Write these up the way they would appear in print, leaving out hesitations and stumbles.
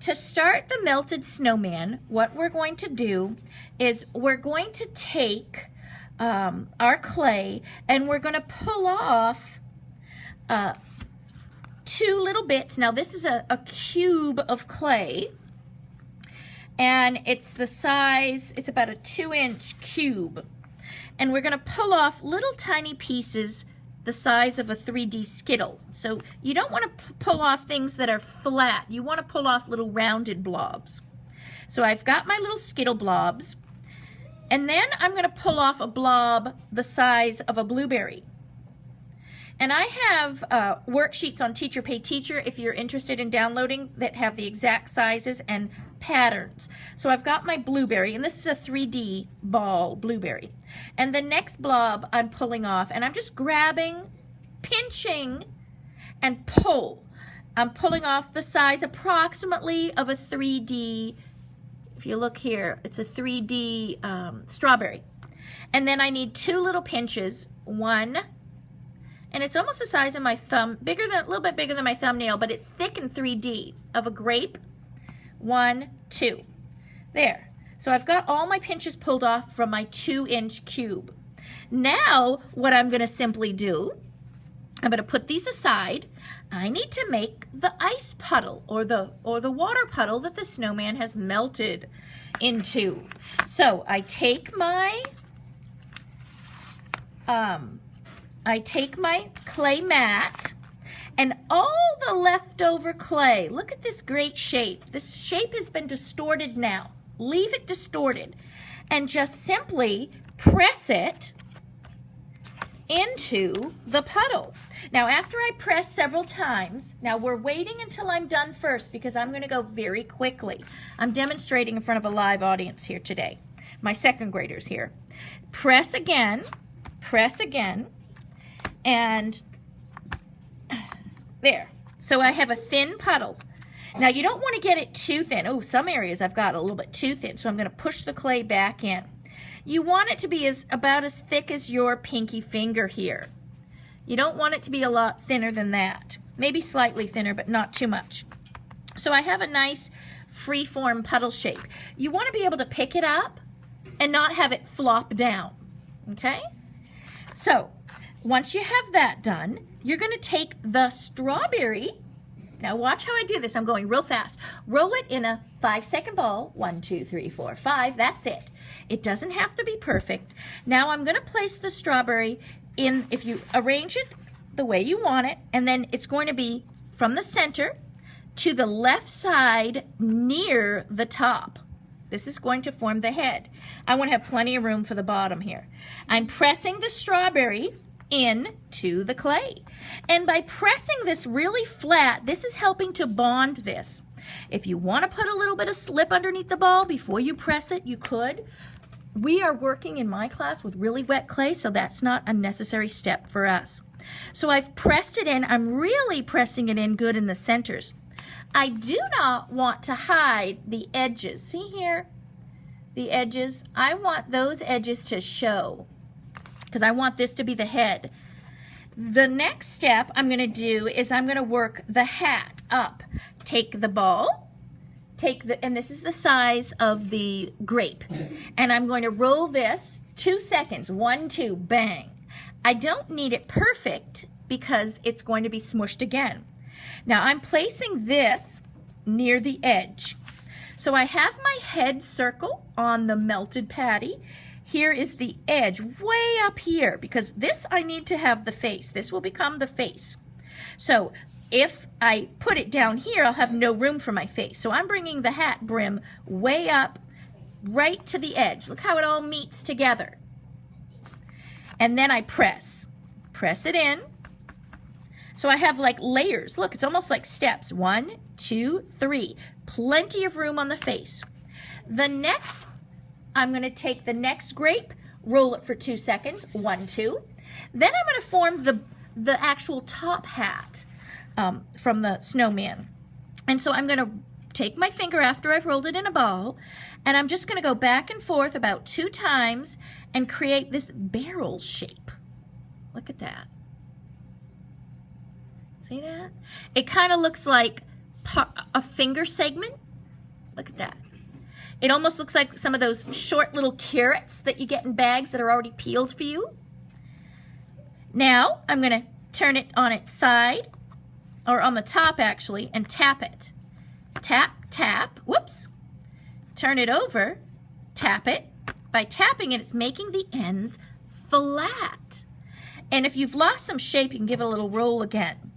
to start the melted snowman, what we're going to do is we're going to take our clay and we're going to pull off two little bits. Now this is a cube of clay, and it's the size, it's about a 2-inch cube. And we're going to pull off little tiny pieces the size of a 3D Skittle. So you don't want to pull off things that are flat. You want to pull off little rounded blobs. So I've got my little Skittle blobs, and then I'm going to pull off a blob the size of a blueberry. And I have worksheets on Teacher Pay Teacher if you're interested in downloading that have the exact sizes and patterns. So I've got my blueberry, and this is a 3D ball blueberry. And the next blob I'm pulling off, and I'm just grabbing, pinching, and pull. I'm pulling off the size approximately of a 3D, if you look here, it's a 3D strawberry. And then I need two little pinches, one, and it's almost the size of my thumb, a little bit bigger than my thumbnail, but it's thick and 3D, of a grape. 1, 2. There. So I've got all my pinches pulled off from my 2-inch cube. Now, what I'm going to simply do, I'm going to put these aside. I need to make the ice puddle, or the water puddle that the snowman has melted into. So I take my clay mat and all the leftover clay. Look at this great shape. This shape has been distorted now. Leave it distorted and just simply press it into the puddle. Now after I press several times, now we're waiting until I'm done first because I'm going to go very quickly. I'm demonstrating in front of a live audience here today. My second graders here. Press again, and there. So I have a thin puddle. Now you don't want to get it too thin. Oh, some areas I've got a little bit too thin, so I'm going to push the clay back in. You want it to be about as thick as your pinky finger here. You don't want it to be a lot thinner than that. Maybe slightly thinner, but not too much. So I have a nice free-form puddle shape. You want to be able to pick it up and not have it flop down, okay? So once you have that done, you're going to take the strawberry. Now watch how I do this. I'm going real fast. Roll it in a 5-second ball. 1, 2, 3, 4, 5. That's it. It doesn't have to be perfect. Now I'm going to place the strawberry in, if you arrange it the way you want it, and then it's going to be from the center to the left side near the top. This is going to form the head. I want to have plenty of room for the bottom here. I'm pressing the strawberry into the clay. And by pressing this really flat, this is helping to bond this. If you want to put a little bit of slip underneath the ball before you press it, you could. We are working in my class with really wet clay, so that's not a necessary step for us. So I've pressed it in. I'm really pressing it in good in the centers. I do not want to hide the edges. See here? The edges. I want those edges to show because I want this to be the head. The next step I'm going to do is I'm going to work the hat up. Take the ball, and this is the size of the grape, and I'm going to roll this 2 seconds. 1, 2, bang. I don't need it perfect because it's going to be smushed again. Now I'm placing this near the edge. So I have my head circle on the melted patty. Here is the edge way up here because this I need to have the face. This will become the face. So if I put it down here, I'll have no room for my face. So I'm bringing the hat brim way up right to the edge. Look how it all meets together. And then I press it in. So I have like layers. Look, it's almost like steps. 1, 2, 3. Plenty of room on the face. The next, I'm going to take the next grape, roll it for 2 seconds. 1, 2. Then I'm going to form the actual top hat from the snowman. And so I'm going to take my finger after I've rolled it in a ball, and I'm just going to go back and forth about 2 times and create this barrel shape. Look at that. See that? It kind of looks like a finger segment Look at that. It almost looks like some of those short little carrots that you get in bags that are already peeled for you. Now I'm going to turn it on its side, or on the top actually, and tap it. Tap, tap, whoops. Turn it over, tap it. By tapping it, it's making the ends flat. And if you've lost some shape, you can give it a little roll again.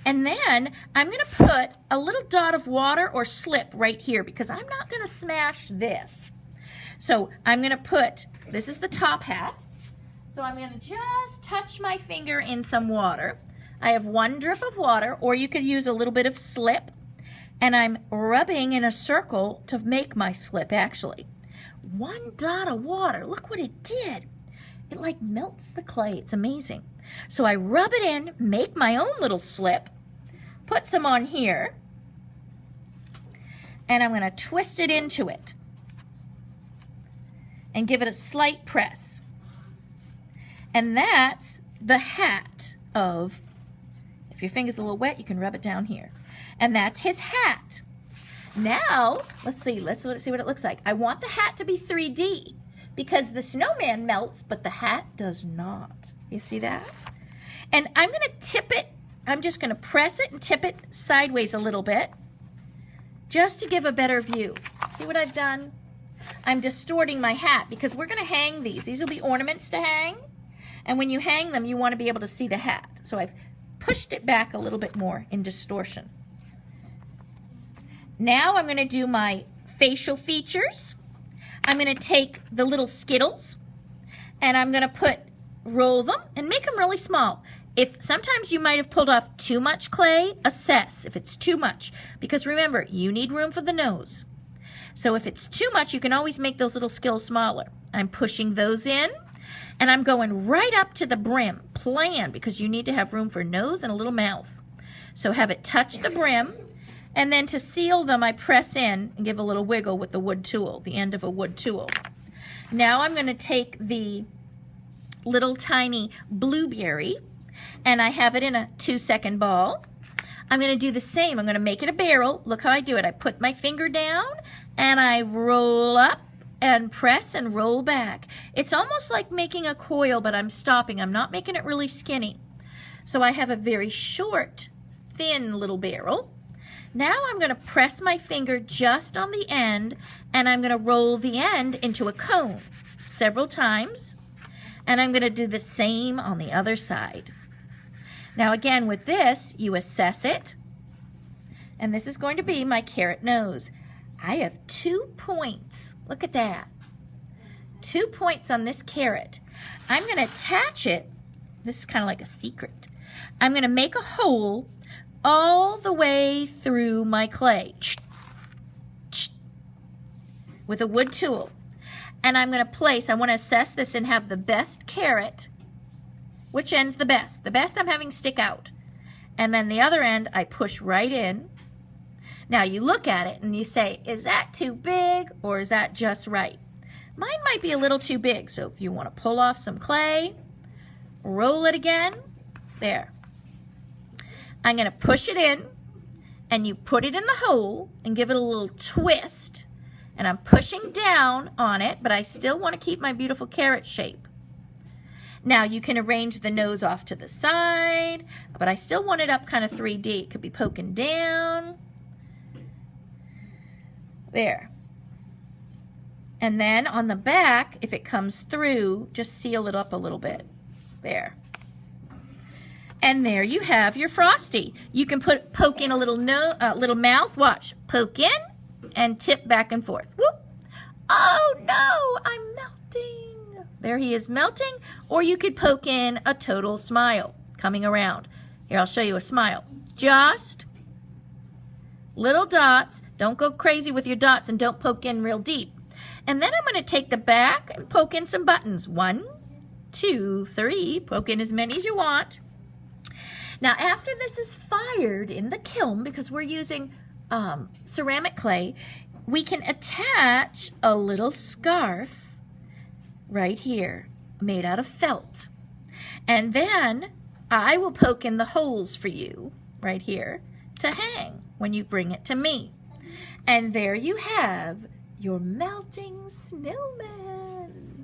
And then I'm going to put a little dot of water or slip right here because I'm not going to smash this. So I'm going to put, this is the top hat, so I'm going to just touch my finger in some water. I have 1 drip of water, or you could use a little bit of slip, and I'm rubbing in a circle to make my slip actually. 1 dot of water, look what it did. It like melts the clay, it's amazing. So I rub it in, make my own little slip, put some on here, and I'm going to twist it into it and give it a slight press. And that's the hat of, if your finger's a little wet, you can rub it down here. And that's his hat. Now, let's see what it looks like. I want the hat to be 3D because the snowman melts, but the hat does not. You see that? And I'm going to tip it. I'm just going to press it and tip it sideways a little bit just to give a better view. See what I've done? I'm distorting my hat because we're going to hang these. These will be ornaments to hang. And when you hang them, you want to be able to see the hat. So I've pushed it back a little bit more in distortion. Now I'm going to do my facial features. I'm going to take the little Skittles and I'm going to roll them and make them really small. If sometimes you might have pulled off too much clay, assess if it's too much. Because remember, you need room for the nose. So if it's too much, you can always make those little Skittles smaller. I'm pushing those in and I'm going right up to the brim. Plan, because you need to have room for nose and a little mouth. So have it touch the brim. And then to seal them, I press in and give a little wiggle with the wood tool, the end of a wood tool. Now I'm going to take the little tiny blueberry and I have it in a 2-second ball. I'm going to do the same. I'm going to make it a barrel. Look how I do it. I put my finger down and I roll up and press and roll back. It's almost like making a coil, but I'm stopping. I'm not making it really skinny. So I have a very short, thin little barrel. Now I'm going to press my finger just on the end and I'm going to roll the end into a cone several times. And I'm going to do the same on the other side. Now again with this, you assess it. And this is going to be my carrot nose. I have 2 points. Look at that. 2 points on this carrot. I'm going to attach it. This is kind of like a secret. I'm going to make a hole all the way through my clay with a wood tool. And I'm going to place, I want to assess this and have the best carrot. Which end's the best? The best I'm having stick out. And then the other end I push right in. Now you look at it and you say, is that too big or is that just right? Mine might be a little too big, so if you want to pull off some clay, roll it again, there. I'm going to push it in and you put it in the hole and give it a little twist. And I'm pushing down on it, but I still want to keep my beautiful carrot shape. Now you can arrange the nose off to the side, but I still want it up kind of 3D. It could be poking down. There. And then on the back, if it comes through, just seal it up a little bit. There. And there you have your Frosty. You can poke in a little mouth. Watch. Poke in and tip back and forth. Whoop. Oh no, I'm melting. There he is melting. Or you could poke in a total smile coming around. Here, I'll show you a smile. Just little dots. Don't go crazy with your dots and don't poke in real deep. And then I'm going to take the back and poke in some buttons. 1, 2, 3. Poke in as many as you want. Now after this is fired in the kiln, because we're using ceramic clay, we can attach a little scarf right here made out of felt. And then I will poke in the holes for you right here to hang when you bring it to me. And there you have your melting snowman.